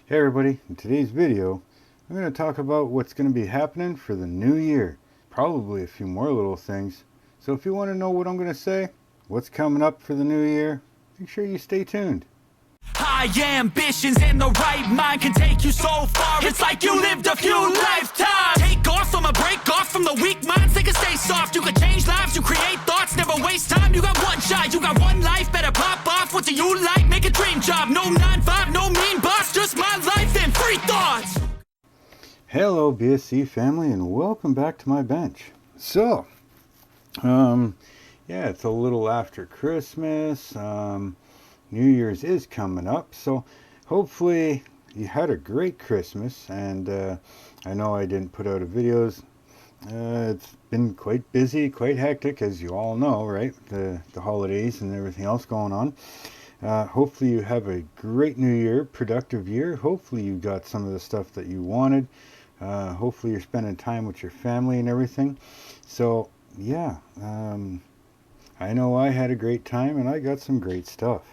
Hey everybody, in today's video I'm going to talk about what's going to be happening for the new year. Probably a few more little things. So if you want to know what I'm going to say, what's coming up for the new year, make sure you stay tuned. High ambitions and the right mind can take you so far. It's like you lived a few lifetimes. Take off from a break off from the weak minds. They can stay soft. You can change lives. You create thoughts. Never waste time. You got one shot. You got one life. Better pop off. What do you like? Make a dream job. No 9-5. No mean boss. Just my life and free thoughts. Hello BSC family and welcome back to my bench. So, yeah, it's a little after Christmas. New Year's is coming up, so hopefully you had a great Christmas. And I know I didn't put out videos. It's been quite busy, quite hectic, as you all know, right? The holidays and everything else going on. Hopefully you have a great new year, productive year. Hopefully you got some of the stuff that you wanted. Hopefully you're spending time with your family and everything. So yeah, I know I had a great time and I got some great stuff.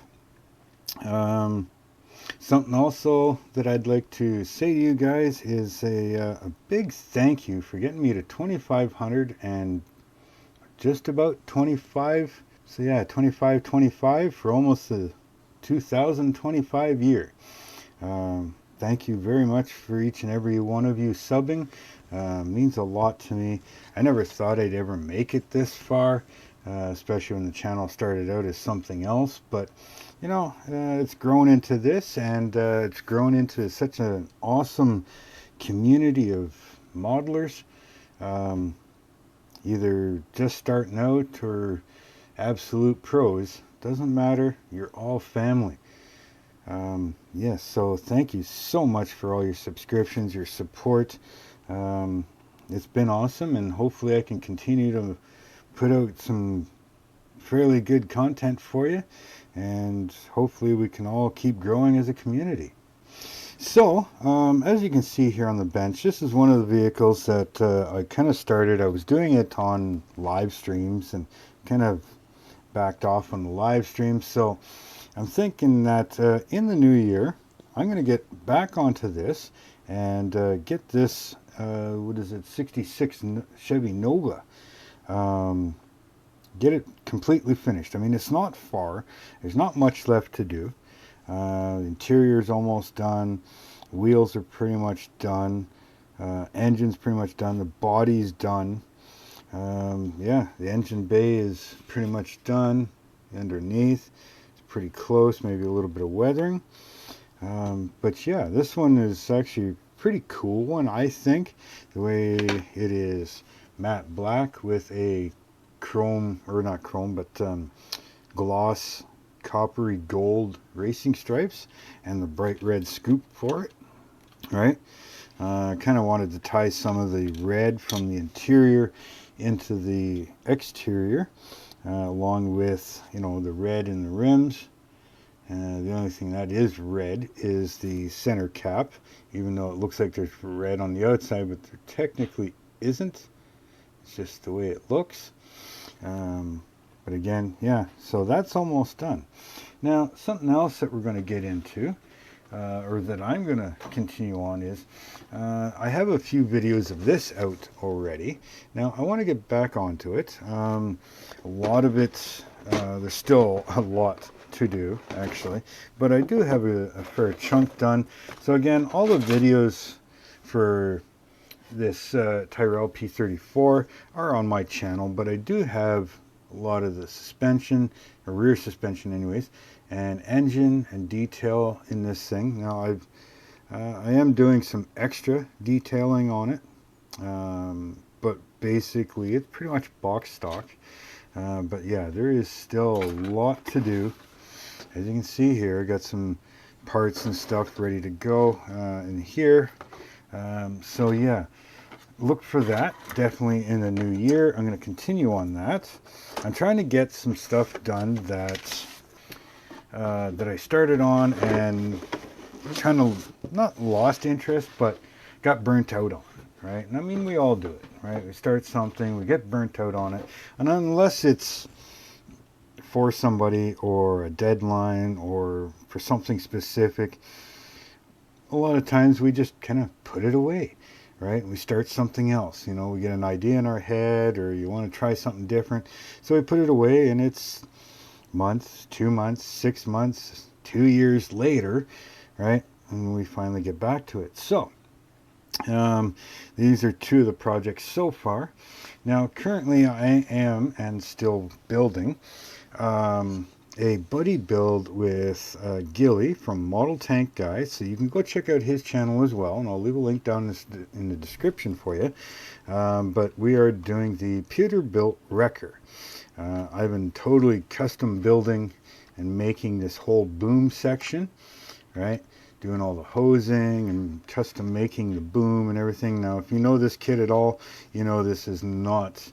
Something also that I'd like to say to you guys is a big thank you for getting me to 2,500 and just about 25. So yeah, 25 for almost the 2025 year. Thank you very much for each and every one of you subbing. Means a lot to me. I never thought I'd ever make it this far, especially when the channel started out as something else. But you know, it's grown into this, and it's grown into such an awesome community of modelers, either just starting out or absolute pros. Doesn't matter, you're all family. Yes, so thank you so much for all your subscriptions, your support. It's been awesome, and hopefully I can continue to put out some fairly good content for you, and hopefully we can all keep growing as a community. So as you can see here on the bench, this is one of the vehicles that I kind of started. I was doing it on live streams and kind of backed off on the live streams. So I'm thinking that in the new year I'm going to get back onto this and get this what is it, 66 Chevy Nova. Get it completely finished. I mean, it's not far. There's not much left to do. The interior's almost done. Wheels are pretty much done. Engine's pretty much done. The body's done. Yeah, the engine bay is pretty much done. Underneath, it's pretty close. Maybe a little bit of weathering. But yeah, this one is actually a pretty cool one, I think. The way it is matte black with a chrome, or not chrome, but gloss coppery gold racing stripes and the bright red scoop for it, right? I kind of wanted to tie some of the red from the interior into the exterior, along with, you know, the red in the rims. The only thing that is red is the center cap, even though it looks like there's red on the outside, but there technically isn't. It's just the way it looks. But again, yeah, so that's almost done. Now, something else that we're going to get into, or that I'm going to continue on, is I have a few videos of this out already. Now, I want to get back onto it. A lot of it, there's still a lot to do, actually, but I do have a fair chunk done. So again, all the videos for this Tyrrell P34 are on my channel, but I do have a lot of the suspension, or rear suspension anyways, and engine and detail in this thing. Now I am doing some extra detailing on it, but basically it's pretty much box stock. But yeah, there is still a lot to do. As you can see here, I got some parts and stuff ready to go in here. So yeah, look for that definitely in the new year. I'm going to continue on that. I'm trying to get some stuff done that that I started on and kind of not lost interest, but got burnt out on, right? And I mean, we all do it, right? We start something, we get burnt out on it, and unless it's for somebody or a deadline or for something specific, a a lot of times we just kind of put it away, right? We start something else. You know, we get an idea in our head, or you want to try something different. So we put it away, and it's months, 2 months, 6 months, 2 years later, right? And we finally get back to it. So these are two of the projects so far. Now, currently I am and still building a buddy build with Gilly from Model Tank Guy. So you can go check out his channel as well, and I'll leave a link down in the description for you. But we are doing the Peterbilt Wrecker. I've been totally custom building and making this whole boom section, right? Doing all the hosing and custom making the boom and everything. Now, if you know this kit at all, you know this is not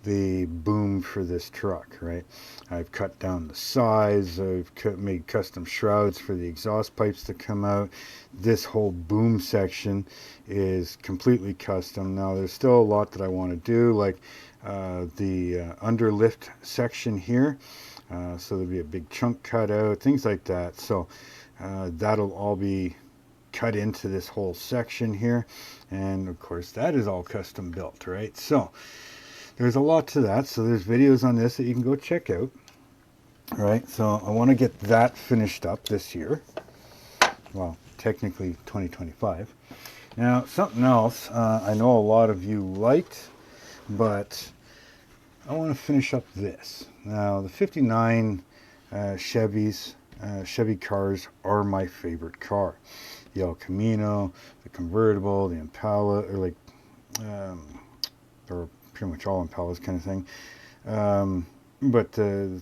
the boom for this truck, right? I've cut down the size. I've made custom shrouds for the exhaust pipes to come out. This whole boom section is completely custom. Now, there's still a lot that I want to do, like the underlift section here. So there'll be a big chunk cut out, things like that. So that'll all be cut into this whole section here, and of course that is all custom built, right? So there's a lot to that. So there's videos on this that you can go check out, right? So I want to get that finished up this year. Well, technically 2025. Now, something else I know a lot of you liked, but I want to finish up this. Now, the 59 Chevy cars are my favorite car. The El Camino, the convertible, the Impala, or like, or pretty much all Impalas kind of thing. But the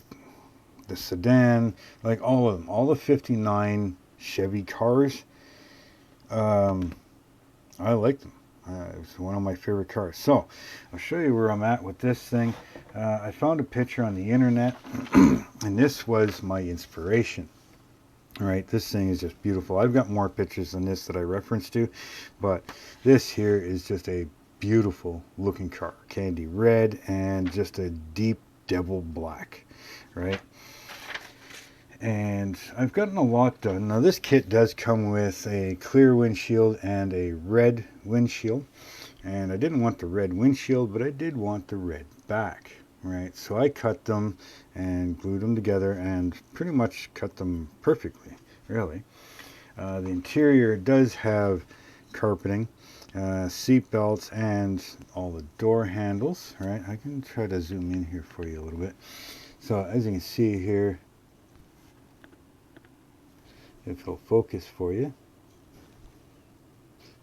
sedan, like all of them, all the 59 Chevy cars, I like them. It's one of my favorite cars. So I'll show you where I'm at with this thing. I found a picture on the internet, and this was my inspiration. All right, this thing is just beautiful. I've got more pictures than this that I referenced to, but this here is just a beautiful looking car. Candy red and just a deep devil black, right? And I've gotten a lot done. Now, this kit does come with a clear windshield and a red windshield. And I didn't want the red windshield, but I did want the red back, right? So I cut them and glued them together and pretty much cut them perfectly, really. The interior does have carpeting, seat belts, and all the door handles, right? I can try to zoom in here for you a little bit. So as you can see here, if it'll focus for you.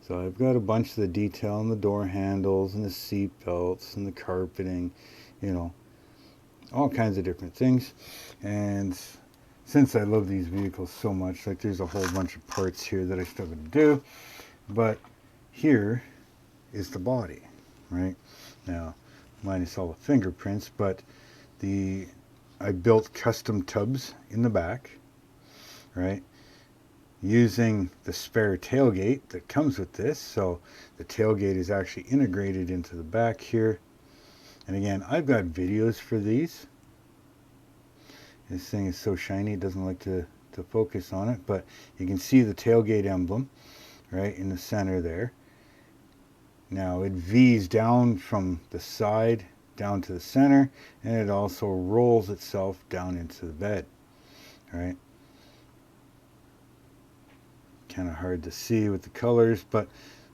So I've got a bunch of the detail on the door handles and the seat belts and the carpeting, you know, all kinds of different things. And since I love these vehicles so much, like there's a whole bunch of parts here that I still got to do. But here is the body, right? Now, minus all the fingerprints, but I built custom tubs in the back, right? Using the spare tailgate that comes with this. So the tailgate is actually integrated into the back here. And again, I've got videos for these. This thing is so shiny, it doesn't like to focus on it, but you can see the tailgate emblem right in the center there. Now it V's down from the side down to the center, and it also rolls itself down into the bed, right? Kind of hard to see with the colors, but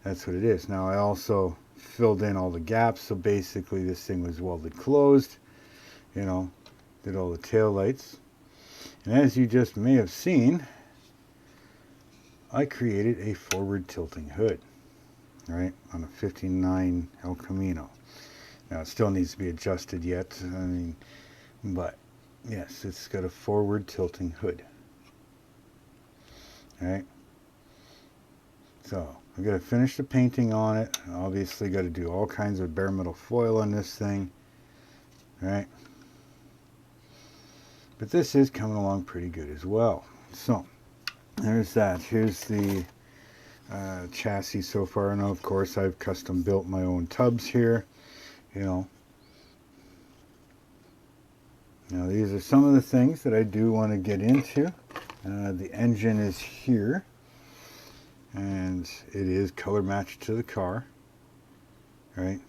that's what it is. Now I also filled in all the gaps, so basically this thing was welded closed, you know, did all the tail lights. And as you just may have seen, I created a forward tilting hood, right, on a 59 El Camino. Now it still needs to be adjusted yet, I mean, but yes, it's got a forward tilting hood. All right. So I've got to finish the painting on it. Obviously got to do all kinds of bare metal foil on this thing, right? But this is coming along pretty good as well. So there's that. Here's the chassis so far. Now, of course, I've custom built my own tubs here, you know. Now these are some of the things that I do want to get into. The engine is here. and it is color matched to the car, right?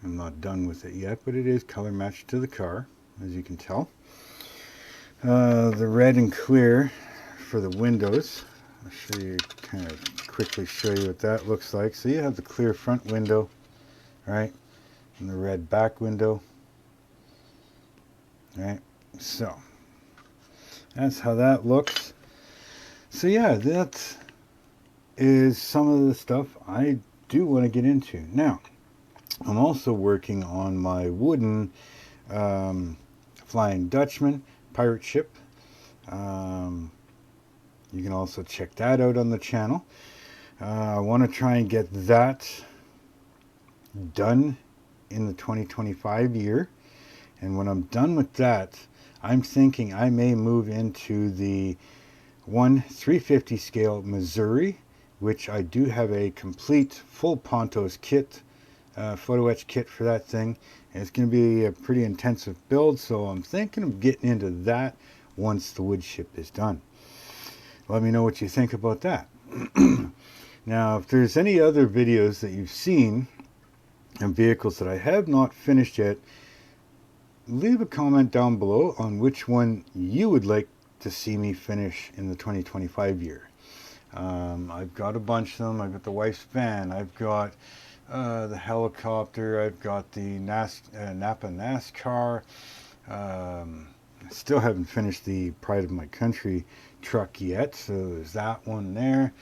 I'm not done with it yet, but it is color matched to the car, as you can tell. The red and clear for the windows. I'll show you, kind of quickly show you what that looks like. So you have the clear front window, right, and the red back window, right? So that's how that looks. So yeah, that is some of the stuff I do want to get into. Now, I'm also working on my wooden Flying Dutchman pirate ship. You can also check that out on the channel. I want to try and get that done in the 2025 year. And when I'm done with that, I'm thinking I may move into the 1/350 scale Missouri, which I do have a complete full Pontos kit, photo etch kit for that thing. And it's going to be a pretty intensive build, so I'm thinking of getting into that once the wood ship is done. Let me know what you think about that. Now, if there's any other videos that you've seen and vehicles that I have not finished yet, leave a comment down below on which one you would like to see me finish in the 2025 year. I've got a bunch of them. I've got the wife's van. I've got the helicopter. I've got the NAPA NASCAR. I still haven't finished the Pride of My Country truck yet, so there's that one there.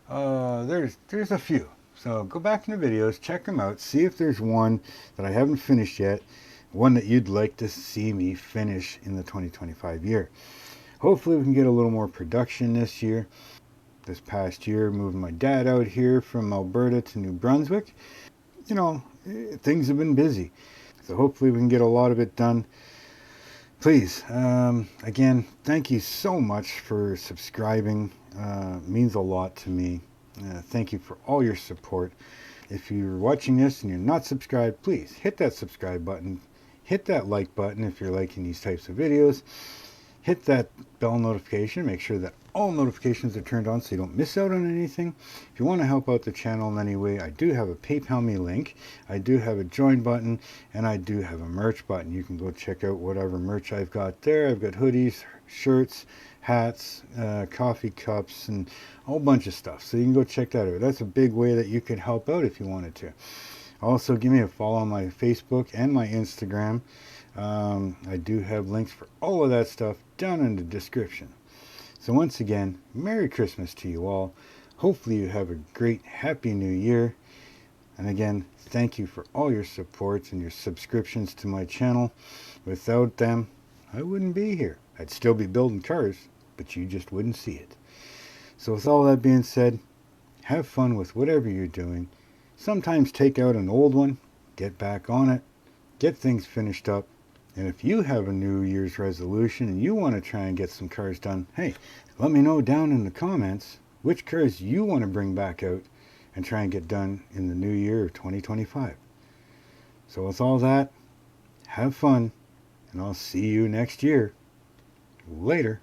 There's a few. So go back in the videos, check them out, see if there's one that I haven't finished yet, one that you'd like to see me finish in the 2025 year. Hopefully we can get a little more production this year. This past year, moving my dad out here from Alberta to New Brunswick, you know, things have been busy. So hopefully we can get a lot of it done. Please, again, thank you so much for subscribing. It means a lot to me. Thank you for all your support. If you're watching this and you're not subscribed, please hit that subscribe button. Hit that like button if you're liking these types of videos. Hit that bell notification. Make sure that all notifications are turned on so you don't miss out on anything. If you want to help out the channel in any way, I do have a PayPal me link. I do have a join button, and I do have a merch button. You can go check out whatever merch I've got there. I've got hoodies, shirts, hats, coffee cups, and a whole bunch of stuff. So you can go check that out. That's a big way that you could help out if you wanted to. Also, give me a follow on my Facebook and my Instagram. I do have links for all of that stuff down in the description. So once again, Merry Christmas to you all. Hopefully you have a great, happy new year. And again, thank you for all your supports and your subscriptions to my channel. Without them, I wouldn't be here. I'd still be building cars, but you just wouldn't see it. So with all that being said, have fun with whatever you're doing. Sometimes take out an old one, get back on it, get things finished up. And if you have a New Year's resolution and you want to try and get some cars done, hey, let me know down in the comments which cars you want to bring back out and try and get done in the new year of 2025. So with all that, have fun, and I'll see you next year. Later.